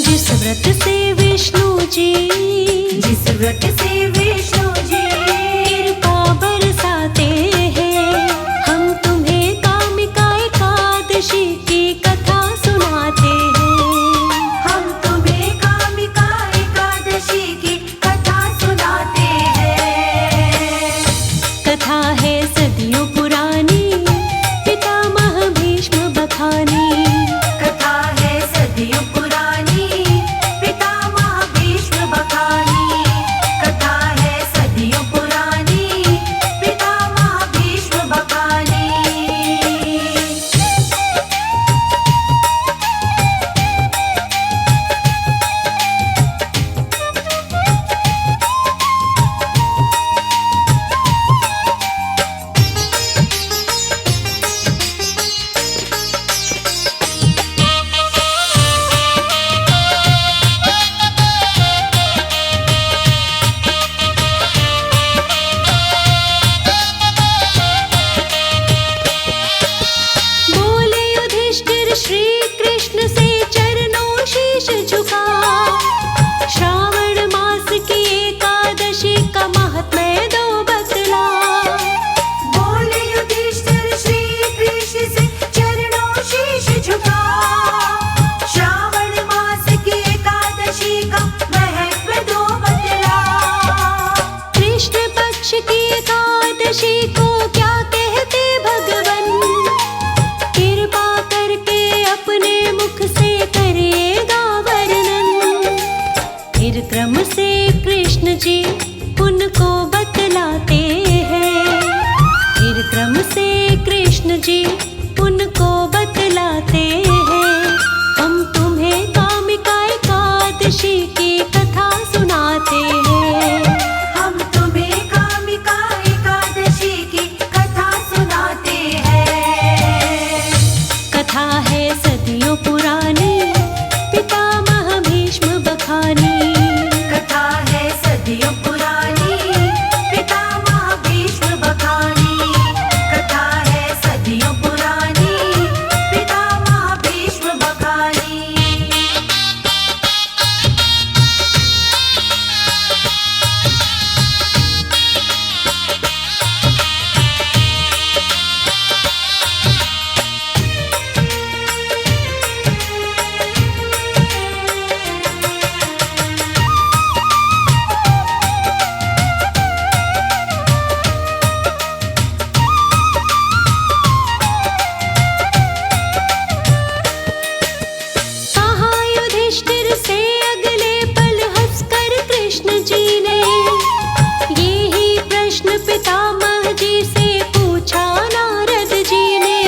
जिस व्रत से विष्णु जी, जिस व्रत से विष्णु जी कृपा बरसाते हैं, हम तुम्हें कामिका एकादशी की कथा सुनाते हैं। हम तुम्हें कामिका एकादशी की कथा सुनाते हैं। कथा है सदियों पुरानी, पितामह भीष्म बखानी। कथा है सदियों पुरानी, पितामह भीष्म बखानी। कथा है सदियों पुरानी, पितामह भीष्म बखानी। बोले युधिष्ठिर श्री कृष्ण से चरणों शीश झुका, श्रावण मास की एकादशी का महात्म्य दो बतला। बोले युधिष्ठिर श्री कृष्ण से चरणों शीश झुका, श्रावण मास की एकादशी का महत्व दो बतला। कृष्ण पक्ष की एकादशी को क्या कहते भगवन, कृपा करके अपने मुख से करेगा वर्णन। फिर क्रम से कृष्ण जी उनको बतलाते हैं, फिर क्रम से कृष्ण जी उनको बतलाते हैं। हम तुम्हें कामिका एकादशी की कथा सुनाते हैं। हम तुम्हें कामिका एकादशी की कथा सुनाते हैं। कथा है सदियों पुरानी, पितामह भीष्म बखानी। कथा है सदियों पुरानी, पितामह भीष्म बखानी। कथा है सदियों पुरानी, पितामह भीष्म बखानी। कहा युधिष्ठिर से अगले पल हंसकर कृष्ण जी ने, यही प्रश्न पितामह जी से पूछा नारद जी ने।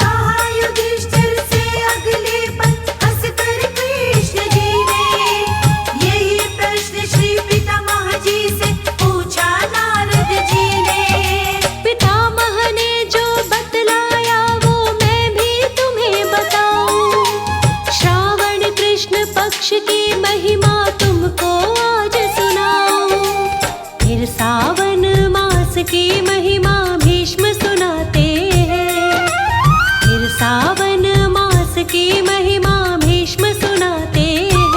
कहा युधिष्ठिर से अगले पल हंसकर कृष्ण जी ने, यही प्रश्न श्री पितामह जी से पूछा नारद जी ने। पितामह ने जो बतलाया वो मैं भी तुम्हें बताऊं, श्रावण कृष्ण पक्ष की महिमा तुमको आज सुनाऊं। फिर सावन मास की महिमा भीष्म सुनाते हैं, फिर सावन मास की महिमा भीष्म सुनाते हैं।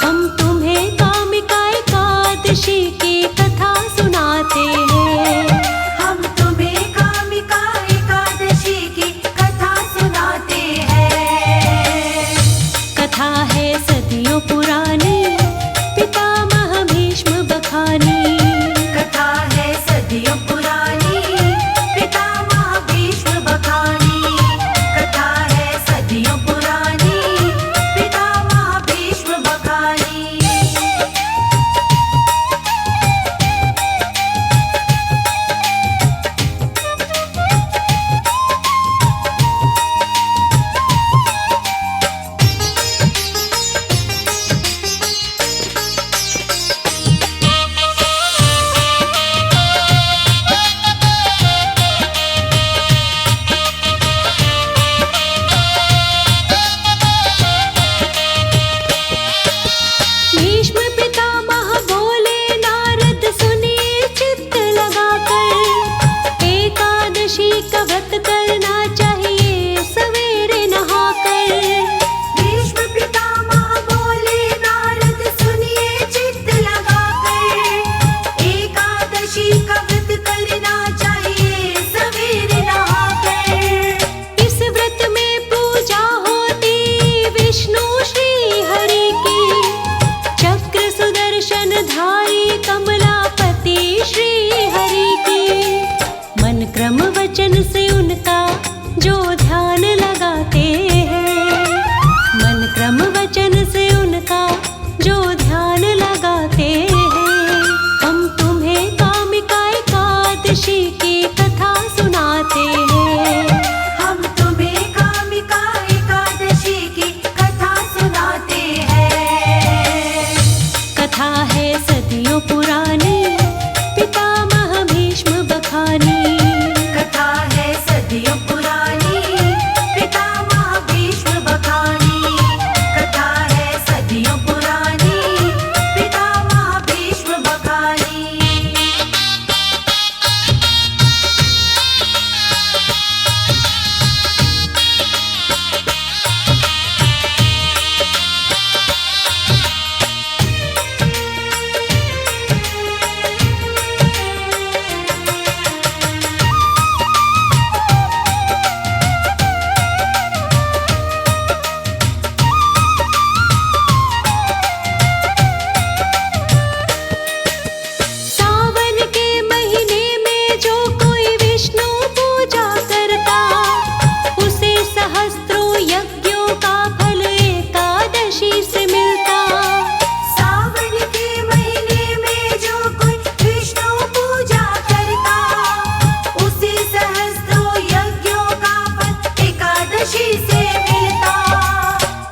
हम तुम्हें कामिका एकादशी की कथा सुनाते हैं। हम तुम्हें कामिका एकादशी की कथा सुनाते हैं। कथा है सदियों पुरानी, पितामह भीष्म बखानी। कथा है सदियों पुरानी, पितामह भीष्म बखानी। कथा है सदियों पुरानी, पितामह भीष्म बखानी। जो ध्यान लगाते हैं। हम तुम्हें कामिका एकादशी की कथा सुनाते हैं। हम तुम्हें कामिका एकादशी की कथा सुनाते हैं। कथा है सदियों पुरानी, पितामह भीष्म बखानी। कथा है सदियों पुरानी, पितामह भीष्म बखानी। कथा है सदियों पुरानी, पितामह भीष्म बखानी। सावन के महीने में जो कोई विष्णु पूजा करता, उसे सहस्त्रों यज्ञों का फल एकादशी से मिलता। सावन के महीने में जो कोई विष्णु पूजा करता, उसे सहस्त्रों यज्ञों का फल एकादशी से मिलता।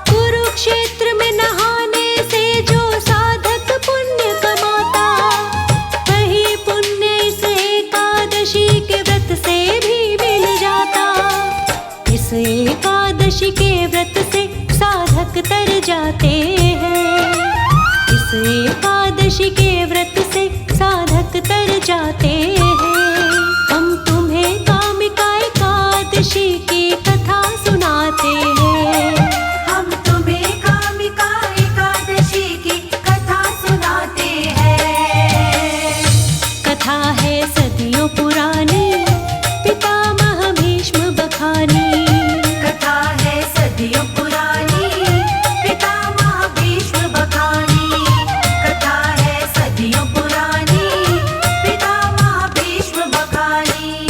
कुरुक्षेत्र में नहाने से जो साधक पुण्य कमाता, वही पुण्य इस एकादशी के व्रत से भी मिल जाता। इस एकादशी के व्रत से साधक तर जाते हैं। इस एकादशी के व्रत से साधक तर जाते हैं। हम तुम्हें कामिका एकादशी की कथा सुनाते हैं। हम तुम्हें कामिका एकादशी की कथा सुनाते हैं। कथा है सदियों पुरानी, पितामह भीष्म बखानी। कथा है सदियों पुरानी, पितामह भीष्म बखानी। कथा है सदियों पुरानी, पितामह भीष्म बखानी।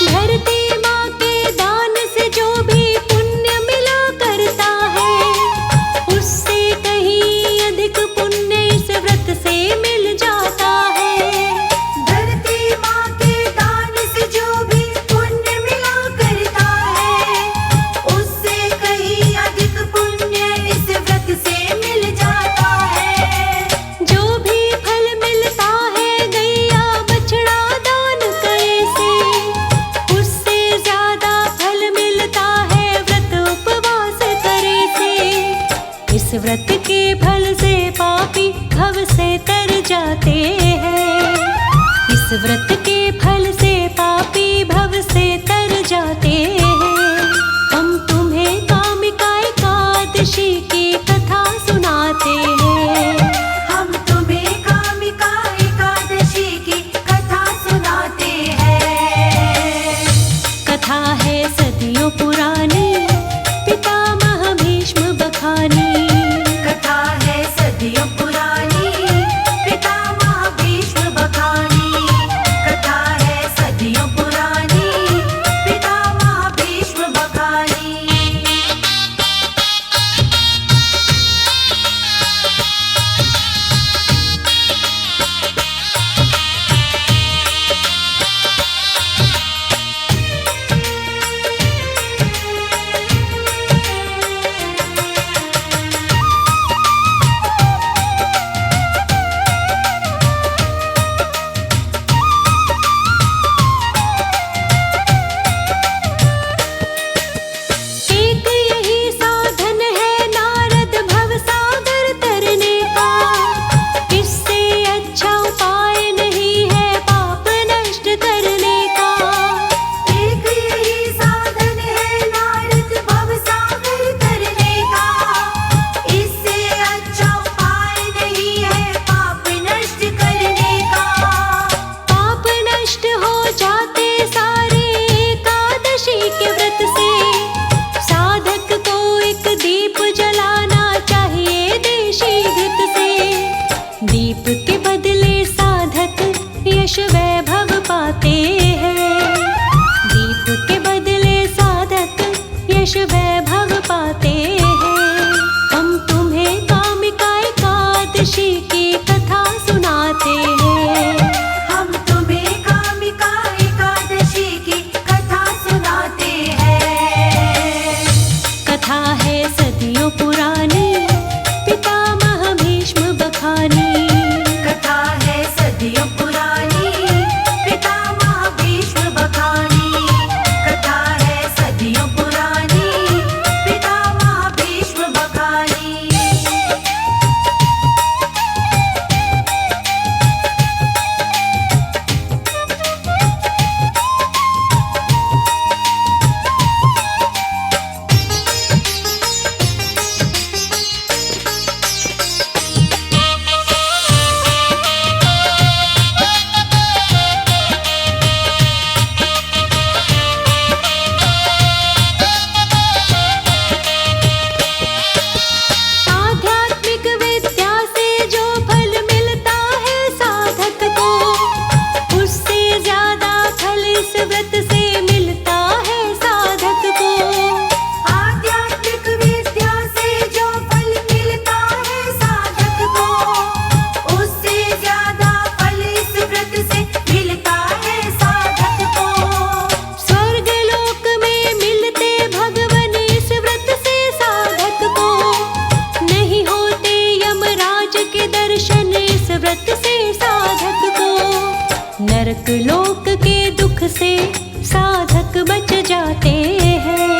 धरती माँ के दान से जो भी पुण्य मिला करता है, उससे कहीं अधिक पुण्य इस व्रत से मिल जाता है। धरती माँ के दान से जो भी पुण्य मिला करता है, उससे कहीं अधिक पुण्य इस व्रत से मिल जाता है। जो भी फल मिलता है गैया बछड़ा दान करे से, उससे ज्यादा फल मिलता है व्रत उपवास करे से। इस व्रत के फल से पापी भव से तर जाते हैं। इस व्रत के फल से पापी भव से तर जाते हैं। हम तुम्हें कामिका एकादशी की कथा सुनाते हैं। हम तुम्हें कामिका एकादशी की कथा सुनाते हैं। कथा है सदियों पुरानी, पितामह भीष्म बखानी। कथा है सदियों पुरानी, पितामह भीष्म बखानी। कथा है सदियों पुरानी, पितामह भीष्म बखानी। जाते हैं।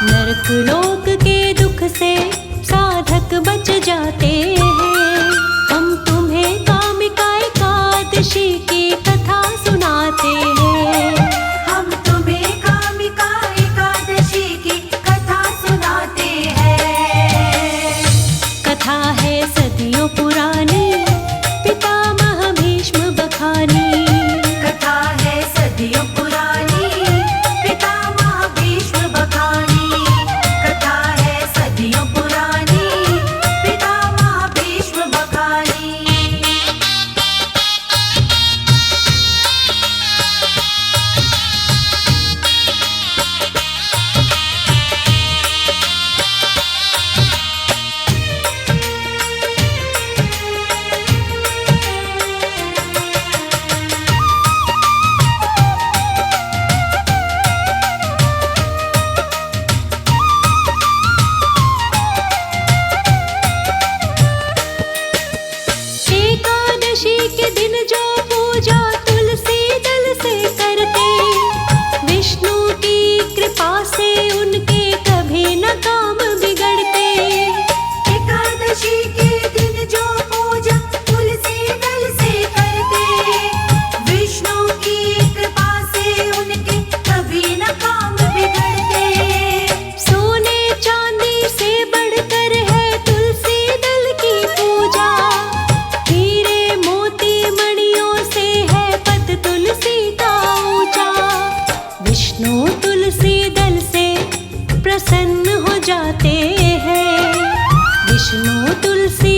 नरकलोक के दुख से साधक बच जाते हैं। हम तुम्हें कामिका एकादशी की कथा सुनाते हैं। हम तुम्हें कामिका एकादशी की कथा सुनाते हैं। कथा है सदियों पुरानी, पितामह भीष्म बखानी। कथा है सदियों पुरानी, पितामह भीष्म बखानी। कथा है सदियों पुरानी, पितामह भीष्म बखानी। एकादशी के दिन जो पूजा तुलसी दल से करते, विष्णु की कृपा से उनके कभी न काम बिगड़ते। एकादशी के दिन जो पूजा तुलसी दल से करते, विष्णु की कृपा से उनके कभी न काम बिगड़ते। सोने चांदी से बढ़कर है तुलसी दल की पूजा। हीरे मोती मणियों से है पद तुलसी का ऊंचा। विष्णु तुलसी दल से प्रसन्न हो जाते हैं। विष्णु तुलसी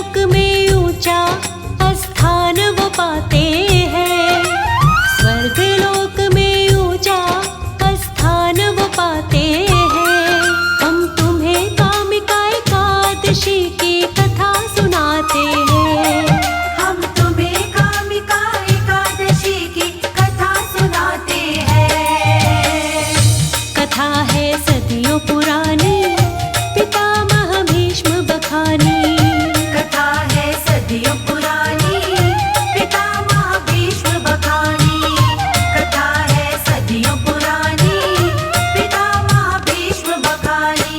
स्वर्गलोक में ऊंचा स्थान वो पाते हैं। स्वर्गलोक में ऊंचा स्थान वो पाते हैं। हम तुम्हें कामिका एकादशी की कथा सुनाते हैं। हम तुम्हें कामिका एकादशी की कथा सुनाते हैं। कथा है सदियों पुरानी, पितामह भीष्म बखानी। कथा है सदियों पुरानी, पितामह भीष्म बखानी। कथा है सदियों पुरानी, पितामह भीष्म बखानी।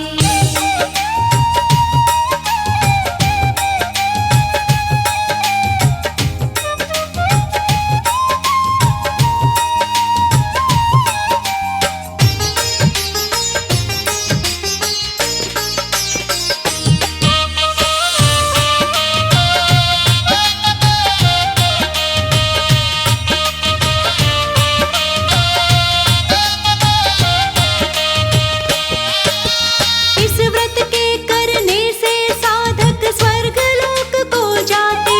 इस व्रत के करने से साधक स्वर्गलोक को जाते।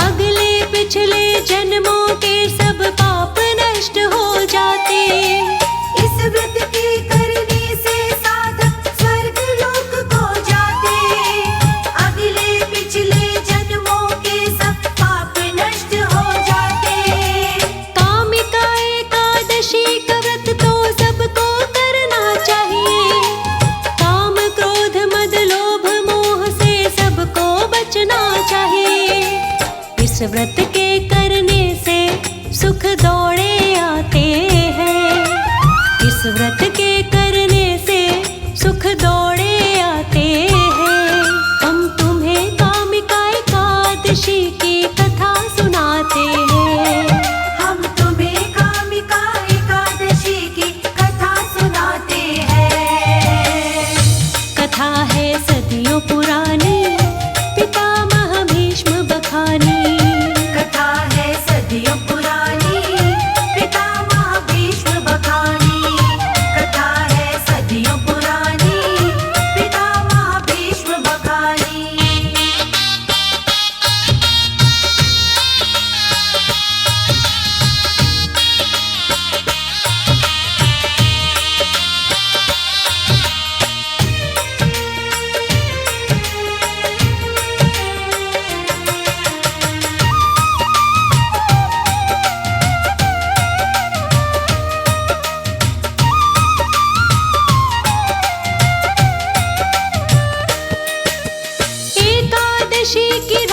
अगले पिछले जन्मों के सब पाप नष्ट हो जाते। इस व्रत के करने से साधक स्वर्गलोक को जाते। अगले पिछले जन्मों के सब पाप नष्ट हो जाते। कामिका एकादशी का व्रत तो सबको करना चाहिए। काम क्रोध मद लोभ मोह से सबको बचना चाहिए। इस व्रत के करने से सुख दौड़े आते हैं। इस व्रत के करने से सुख दौड़े आते हैं। हम तुम्हें कामिका एकादशी की कथा सुनाते हैं। हम तुम्हें कामिका एकादशी की कथा सुनाते हैं। कथा है सदियों पुरानी, पितामह भीष्म बखानी। कथा है सदियों पुरानी, पितामह भीष्म बखानी। कथा है सदियों पुरानी, पितामह भीष्म बखानी। एकादशी की